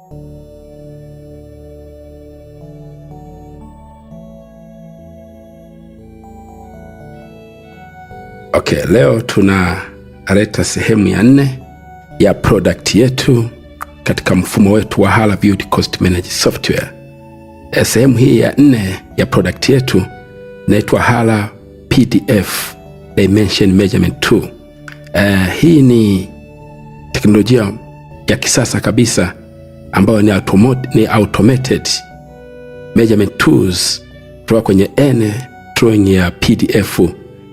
Okay, leo tunaleta sehemu ya 4 ya product yetu katika mfumo wetu wa HALA Beauty Cost Management Software. Sehemu hii ya 4 ya product yetu inaitwa HALA PDF Dimension Measurement Tool. Hii ni teknolojia ya kisasa kabisa ambayo ni automated measurement tools kutoka kwenye drawing ya PDF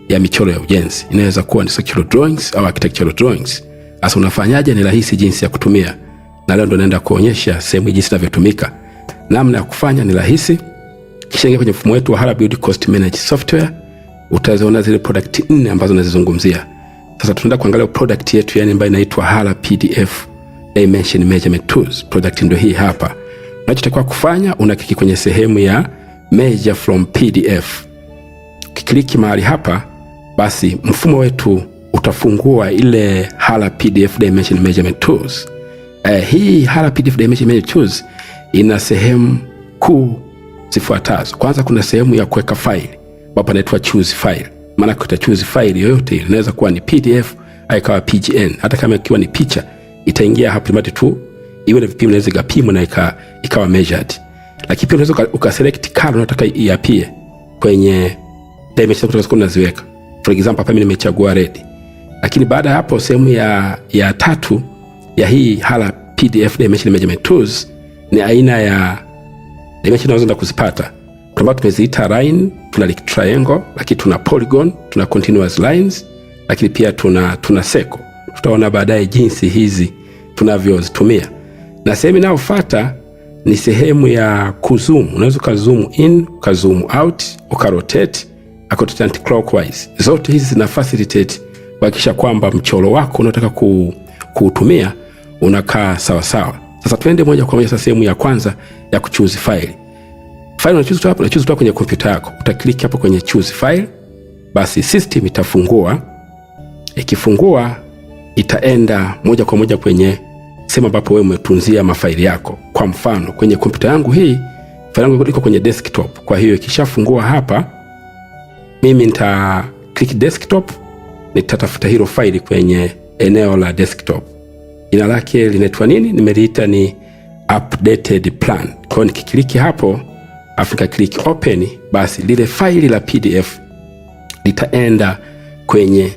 ya michoro ya ujenzi. Inaweza kuwa ni structural drawings au architectural drawings. Sasa unafanyaje? Ni rahisi jinsi ya kutumia, na leo ndo naenda kuonyesha sehemu jinsi inavyotumika. Namna ya kufanya ni rahisi. Kisha ingia kwenye mfumo wetu wa HALA Beauty Cost Management Software, utaziona zile product 4 ambazo nazizungumzia. Sasa tunaenda kuangalia product yetu yani ambayo inaitwa HALA PDF Dimension Measurement Tools. Product ndio hii hapa. Unachotakiwa kufanya, unakiki kwenye sehemu ya Measure from PDF. Ukiklik mahali hapa, basi mfumo wetu utafungua ile HALA PDF Dimension Measurement Tools. Hii HALA PDF Dimension Measurement Tools ina sehemu kuu zifuatazo. Kwanza kuna sehemu ya kuweka file ambapo inaitwa choose file. Maana kuta choose file yoyote inaweza kuwa ni PDF au ikawa PNG. Hata kama ikiwa ni picha itaingia hapo mati tu iwe na vipimo inaweza ikapimwa na ikawa measured. Lakini pia unaweza ukaselect color unataka iapie kwenye dimension kutoka unaziweka. For example hapa mimi nimechagua red. Lakini baada ya hapo sehemu ya 3 ya hii HALA PDF Dimension Measurement Tools ni aina ya dimension unaweza kuzipata. Kama tumeziita line, tuna triangle, lakini tuna polygon, tuna continuous lines, lakini pia tuna circle. Tutaona baadaye jinsi hizi tunavyozitumia. Na sehemu inayofuata ni sehemu ya kuzoom. Unaweza kuzoom in, kuzoom out, ukarotate, rotate clockwise. Zote hizi zina facilitate kuhakikisha kwamba mchoro wako unataka kuutumia unakaa sawa sawa. Sasa tuende moja kwa moja sasa sehemu ya kwanza ya kuchoose file. File unachoose hapo, unachoose kutoka kwenye kompyuta yako. Utaklik hapo kwenye choose file, basi system itafungua. Ikifungua itaenda moja kwa moja kwenye sehemu ambapo wewe umetunzia mafaili yako. Kwa mfano, kwenye kompyuta yangu hii, file yangu iko kwenye desktop. Kwa hiyo ikishafungua hapa, mimi nita click desktop, nitatafuta hilo file kwenye eneo la desktop. Jina lake linaitwa nini? Nimeliita ni updated plan. Kwa hiyo nikiklik hapo, Afrika click open, basi lile faili la PDF litaenda kwenye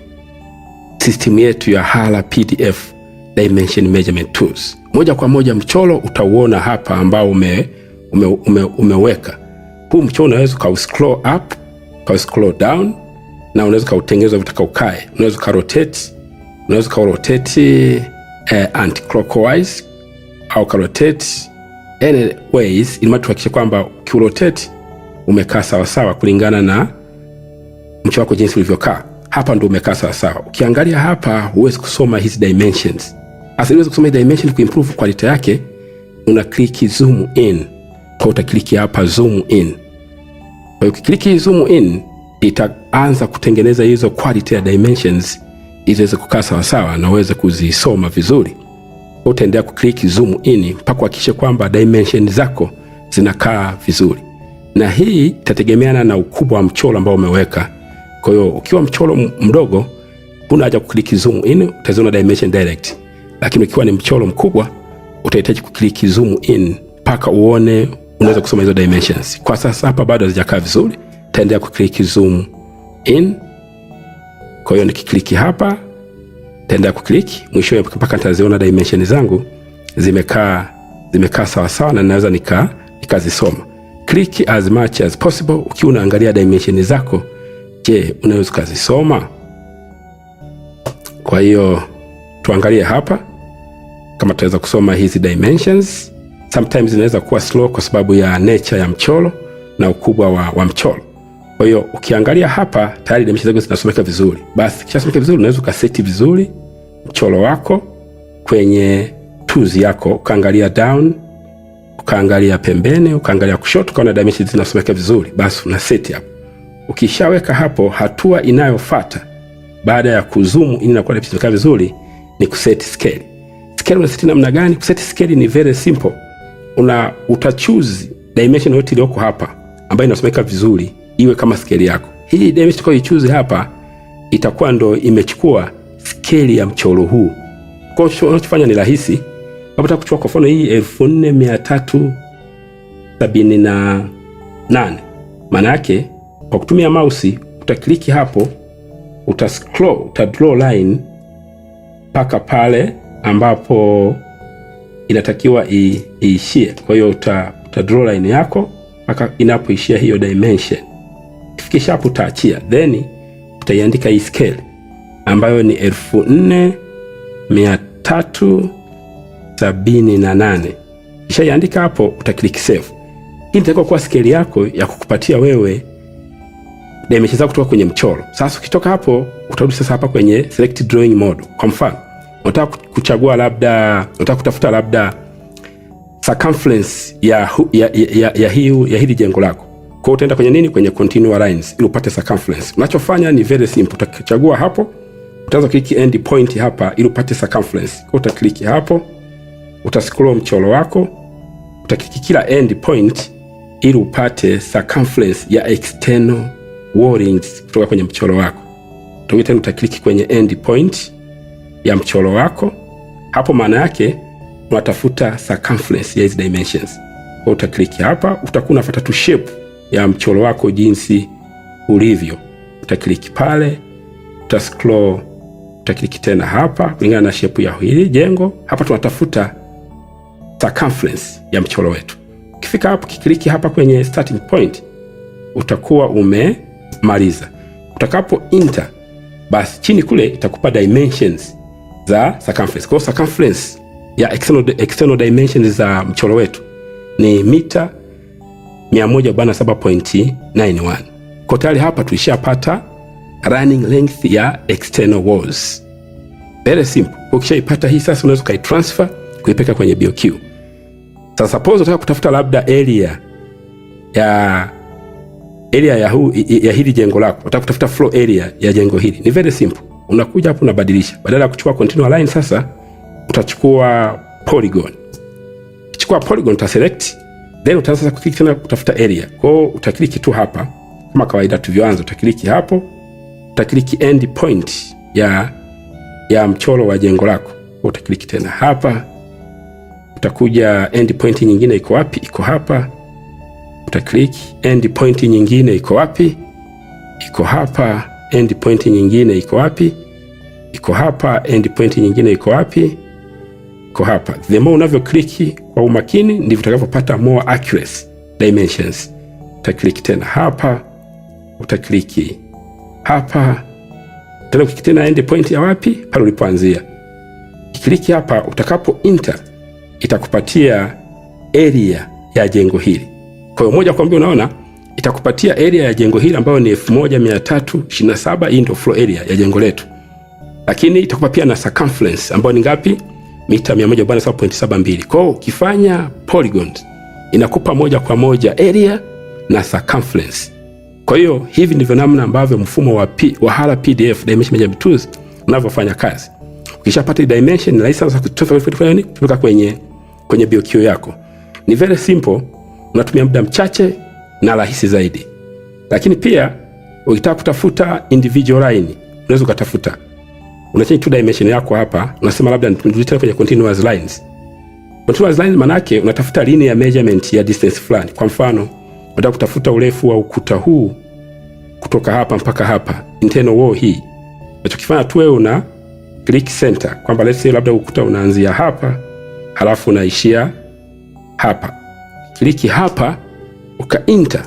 system yetu ya HALA PDF Dimension Measurement Tools. Moja kwa moja mchoro utauona hapa ambao umeweka. Huu mchoro unaweza ka scroll up, ka scroll down, na unaweza kautengeneza vitaka ukae. Unaweza ka rotate, anti-clockwise au ka rotate anyways, ili tuhakikishe kwamba ukirotate umekaa sawa sawa kulingana na mchoro wako jinsi ulivyokaa. Hapa ndio umekaa sawa sawa. Ukiangalia hapa huwezi kusoma hizi dimensions. Sasa ili uweze kusoma hizi dimensions kuimprove quality yake, una click zoom in. Kwa utaklik hapa zoom in. Kwa hiyo ukiklik zoom in itaanza kutengeneza hizo quality ya dimensions ili ziweze kukaa sawa sawa na uweze kuzisoma vizuri. Utaendelea kuclick zoom in mpaka kuhakikisha kwamba dimensions zako zinakaa vizuri. Na hii itategemeana na ukubwa wa mchoro ambao umeweka. Kwa hiyo ukiwa mchoro mdogo huna haja kuclick zoom in, utaziona dimension direct. Lakini ukiwa ni mchoro mkubwa utahitaji kuclick zoom in mpaka uone unaweza kusoma hizo dimensions. Kwa sasa hapa bado hazijakaa vizuri, taendelea kuclick zoom in. Kwa hiyo nikiklik hapa taendelea kuclick, mwisho mpaka nitaziona dimensions zangu zimekaa sawa sawa na naweza nikazisoma. Click as much as possible ukiwa unaangalia dimensions zako. Je, unaweza kuzisoma? Kwa hiyo tuangalie hapa kama tutaweza kusoma hizi dimensions. Sometimes inaweza kuwa slow kwa sababu ya nature ya mchoro na ukubwa wa mchoro. Kwa hiyo ukiangalia hapa tayari dimensions zako zinasomeka vizuri. Basi kisha vizuri unaweza ukaseti vizuri mchoro wako kwenye tools yako, ukaangalia down, ukaangalia pembeni, ukaangalia kushoto, ukaona dimensions zinasomeka vizuri. Basi una set hapo. Ukishaweka hapo, hatua inayofuata baada ya kuzoom ili inakuwa inakaa vizuri ni kuset scale. Scale unaseti namna gani? Kuset scale ni very simple. utachoose dimension yote iliyoko hapa ambayo inasomeka vizuri iwe kama scale yako. Hii dimension kwa ichoose hapa itakuwa ndo imechukua scale ya mchoro huu. Kwa hiyo unachofanya ni rahisi. Unataka kuchukua kwa mfano hii 4378. Maana yake kwa kutumia mouse utakliki hapo, utascroll, utadraw line mpaka pale ambapo inatakiwa iishie. Kwa hiyo utadraw line yako mpaka inapoishia hiyo dimension. Ifikisha hapo utaachia, then utaiandika hii scale ambayo ni 4378. Kisha iandika hapo, utaklik save. Hii itakuwa kwa scale yako ya kukupatia wewe dimensions zako kutoka kwenye mchoro. Sasa ukitoka hapo utarudi sasa hapa kwenye select drawing mode. Kwa mfano, unataka kuchagua labda, unataka kutafuta labda circumference ya hili jengo lako. Kwa hiyo utaenda kwenye nini? Kwenye continue lines ili upate circumference. Unachofanya ni very simple. Utachagua hapo, utaanza click end point hapa ili upate circumference. Kwa hiyo utaklik hapo, utascroll mchoro wako, utaklik kila end point ili upate circumference ya external wallings kutoka kwenye mchoro wako. Tena utaklik kwenye end point ya mchoro wako. Hapo maana yake unatafuta circumference ya hizo dimensions. Kwa utaklik hapa, utakuwa unafuata tu shape ya mchoro wako jinsi ulivyo. Utaklik pale, utascroll, utaklik tena hapa kulingana na shape ya hili jengo. Hapa tunatafuta circumference ya mchoro wetu. Ukifika hapo, kikliki hapa kwenye starting point, utakuwa umemaliza. Utakapo enter, basi chini kule itakupa dimensions za circumference. Kwa circumference ya external dimensions za mchoro wetu ni mita 147.91. Kwa tayari hapa tulishapata running length ya external walls. Very simple. Ukishaipata hii sasa unaweza kuitransfer kuipeka kwenye BOQ. Sasa suppose unataka kutafuta labda area ya hili jengo lako. Unataka kutafuta floor area ya jengo hili. Ni very simple. Unakuja hapo unabadilisha. Badala ya kuchukua continue line sasa utachukua polygon. Ukichukua polygon utaselect, then utaanza sasa kuklik tena kutafuta area. Kwa hiyo utaklik tu hapa kama kawaida tulivyoanza, utaklik hapo, utaklik end point ya mchoro wa jengo lako. Utaklik tena hapa, utakuja end point nyingine iko wapi? Iko hapa. Utaklik end point nyingine iko wapi? Iko hapa. End point nyingine iko wapi? Iko hapa. End point nyingine iko wapi? Iko hapa. The more unavyo click kwa umakini ndivyo utakavyopata more accurate dimensions. Utaklik tena hapa, utaklik hapa, tena ukiklik tena end point ya wapi? Pale ulipoanzia. Ukiklik hapa, utakapo enter itakupatia area ya jengo hili. Kwa hiyo moja kwa moja unaona itakupatia area ya jengo hili ambayo ni 1327. Hii ndio floor area ya jengo letu. Lakini itakupa pia na circumference ambayo ni ngapi? Mita 147.72. Kwa hiyo ukifanya polygons inakupa moja kwa moja area na circumference. Kwa hiyo hivi ndivyo namna ambavyo mfumo wa HALA PDF Dimension Measurement Tools unavyofanya kazi. Ukishapata dimension, ni rahisi sana kutoka kwenye BOQ yako. Ni very simple, unatumia muda mchache na rahisi zaidi. Lakini pia ukitaka kutafuta individual line, unaweza ukatafuta. Unachange tu dimension yako hapa, unasema labda nitulete kwenye continuous lines. Continuous lines maana yake unatafuta linear measurement ya distance fulani. Kwa mfano, unataka kutafuta urefu wa ukuta huu kutoka hapa mpaka hapa, internal wall hii. Unachokifanya tu wewe una click center, kwamba let's say labda ukuta unaanzia hapa, halafu unaishia hapa. Click hapa, uka enter,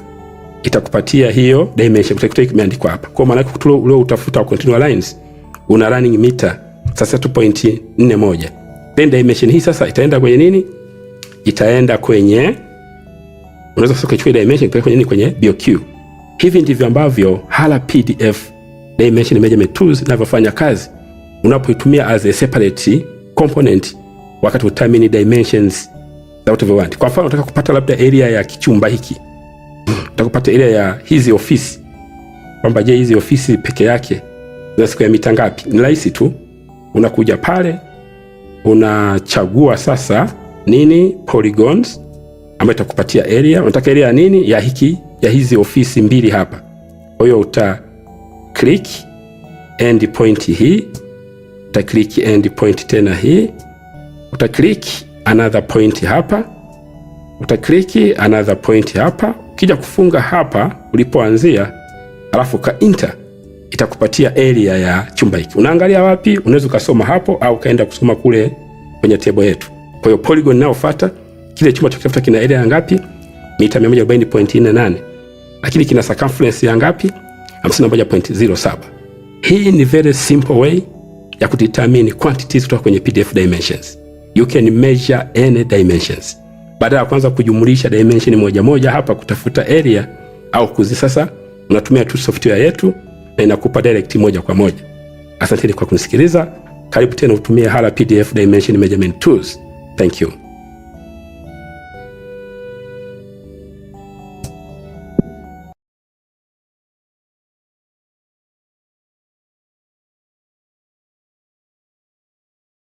itakupatia hiyo dimension utakuta imeandikwa hapa. Kwa maana yake ule utafuta continuous lines una running meter sasa 2.41. Then dimension hii sasa itaenda kwenye nini? Itaenda kwenye, unaweza sasa kuchukua dimension kwenye nini? Kwenye BOQ. Hivi ndivyo ambavyo HALA PDF Dimension Measurement Tools inavyofanya kazi unapoitumia as a separate component wakati utamini dimensions za whatever you want. Kwa mfano unataka kupata labda area ya kichumba hiki, unataka kupata area ya hizi ofisi, kwamba je, hizi ofisi peke yake na siku ya mita ngapi? Ni rahisi tu, unakuja pale unachagua sasa nini, polygons, ambayo itakupatia area. Unataka area ya nini? Ya hizi ofisi mbili hapa. Kwa hiyo uta click end point hii, uta click end point tena hii, uta click another point hapa, uta click another point hapa. Ukija kufunga hapa ulipoanzia, alafu ka enter, itakupatia area ya chumba hiki. Unaangalia wapi? Unaweza kusoma hapo au kaenda kusoma kule kwenye table yetu. Kwa hiyo polygon inayofuata, kile chumba tukifuata kina area ngapi? Mita 140.48. Lakini kina circumference ya ngapi? 51.07. Hii ni very simple way ya kudetermine quantities kutoka kwenye PDF dimensions. You can measure any dimensions. Baada ya kwanza kujumulisha dimension moja moja hapa kutafuta area au sasa unatumia tu software yetu na inakupa direct moja kwa moja. Asanteni kwa kunisikiliza. Karibu tena utumie HALA PDF Dimension Measurement Tools. Thank you.